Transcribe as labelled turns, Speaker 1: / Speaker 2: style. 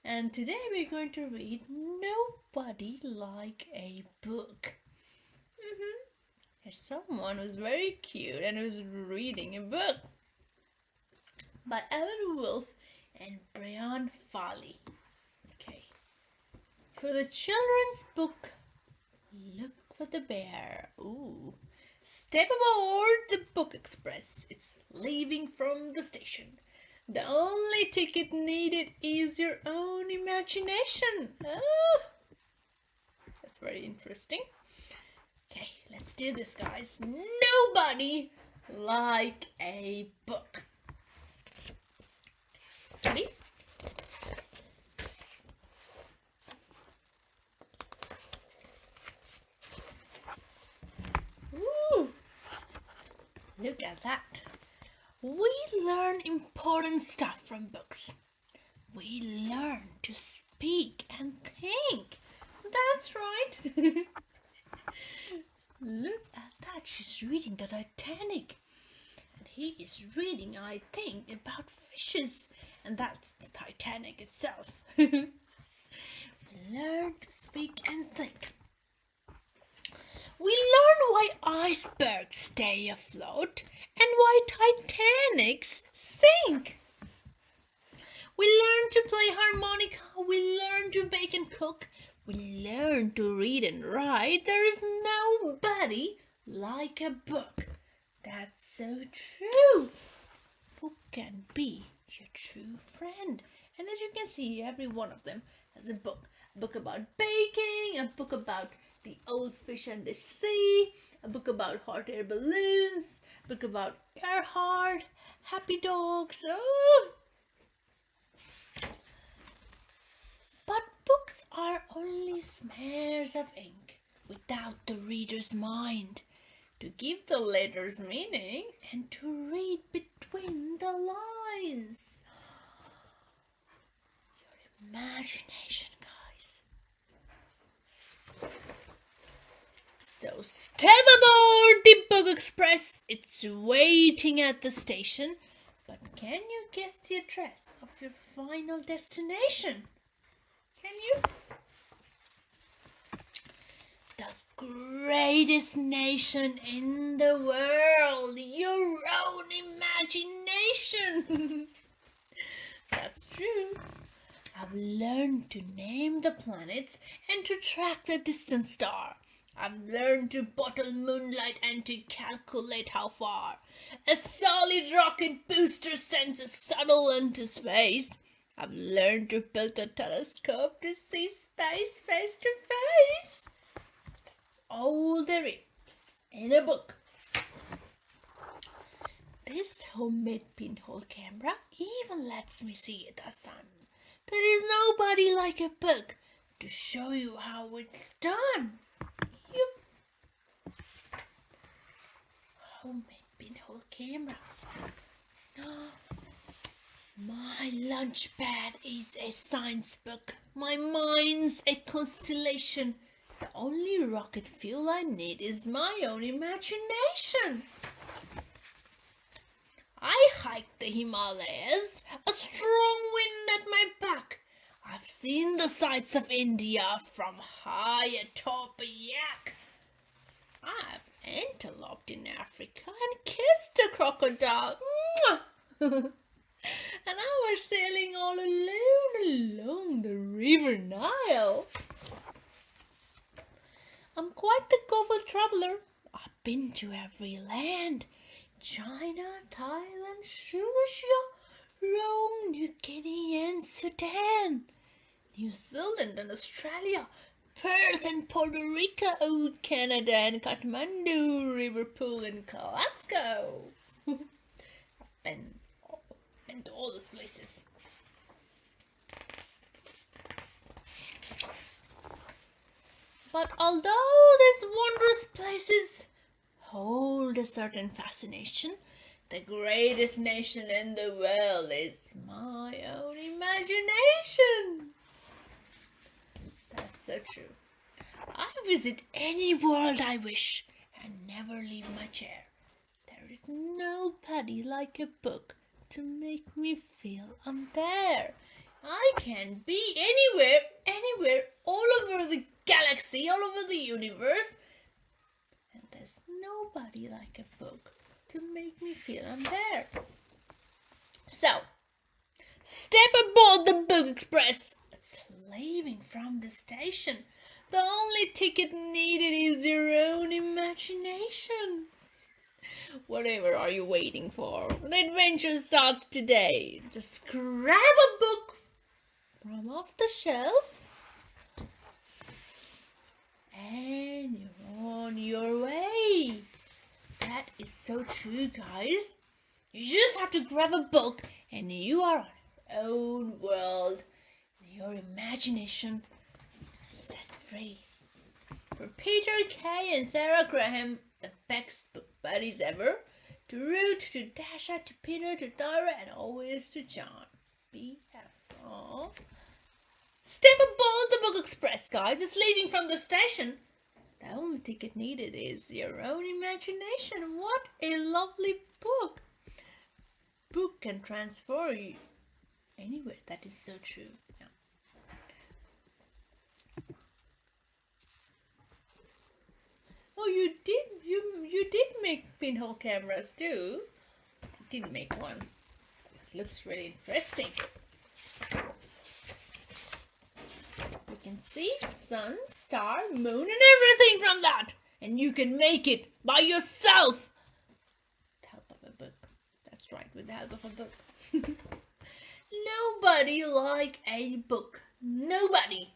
Speaker 1: And today we're going to read Nobody Like a Book. There's someone who's very cute and who's reading a book by Allan Wolf and Brianne Farley. Okay. For the children's book, look for the bear. Ooh. Step aboard the Book Express. It's leaving from the station. The only ticket needed is your own imagination. Oh, that's very interesting. Okay, let's do this, guys. Nobody like a book. Ready? Ooh, look at that. We learn important stuff from books. We learn to speak and think. That's right. Look at that. She's reading the Titanic. And he is reading, I think, about fishes. And that's the Titanic itself. We learn to speak and think. We learn why icebergs stay afloat and why Titanics sink. We learn to play harmonica. We learn to bake and cook. We learn to read and write. There is nobody like a book. That's so true. Book can be your true friend. And as you can see, every one of them has a book. A book about baking, a book about the old fish and the sea, a book about hot air balloons, a book about Earhart, happy dogs. Oh! But books are only smears of ink without the reader's mind to give the letters meaning and to read between the lines. Your imagination, guys. So step aboard the Book Express. It's waiting at the station. But can you guess the address of your final destination? Can you? The greatest nation in the world. Your own imagination. That's true. I've learned to name the planets and to track the distant star. I've learned to bottle moonlight and to calculate how far a solid rocket booster sends a shuttle into space. I've learned to build a telescope to see space face to face. That's all there is in a book. This homemade pinhole camera even lets me see the sun. There is nobody like a book to show you how it's done. Homemade pinhole camera. My lunch pad is a science book. My mind's a constellation. The only rocket fuel I need is my own imagination. I hiked the Himalayas, a strong wind at my back. I've seen the sights of India from high atop a yak. I've anteloped in Africa and kissed a crocodile. And I was sailing all alone along the river Nile. I'm quite the global traveler. I've been to every land. China, Thailand, Russia, Rome, New Guinea and Sudan. New Zealand and Australia. Perth and Puerto Rico, Canada and Kathmandu, Liverpool and Glasgow. I've been to all those places. But although these wondrous places hold a certain fascination, the greatest nation in the world is my own imagination. That's so true. I visit any world I wish and never leave my chair. There is nobody like a book to make me feel I'm there. I can be anywhere, all over the galaxy, all over the universe. And there's nobody like a book to make me feel I'm there. So, step aboard the Book Express. It's leaving from the station. The only ticket needed is your own imagination. Whatever are you waiting for? The adventure starts today. Just grab a book from off the shelf and you're on your way. That is so true, guys. You just have to grab a book and you are on your own world. Your imagination is set free. For Peter Kay and Sarah Graham, the best book buddies ever. To Ruth, to Dasha, to Peter, to Tyra, and always to John. BF. Aww. Step aboard the Book Express, guys. It's leaving from the station. The only ticket needed is your own imagination. What a lovely book. Book can transfer you anywhere. That is so true. Yeah. Oh, you did make pinhole cameras too. I didn't make one. It looks really interesting. You can see sun, star, moon, and everything from that. And you can make it by yourself. With the help of a book. That's right, with the help of a book. Nobody like a book. Nobody.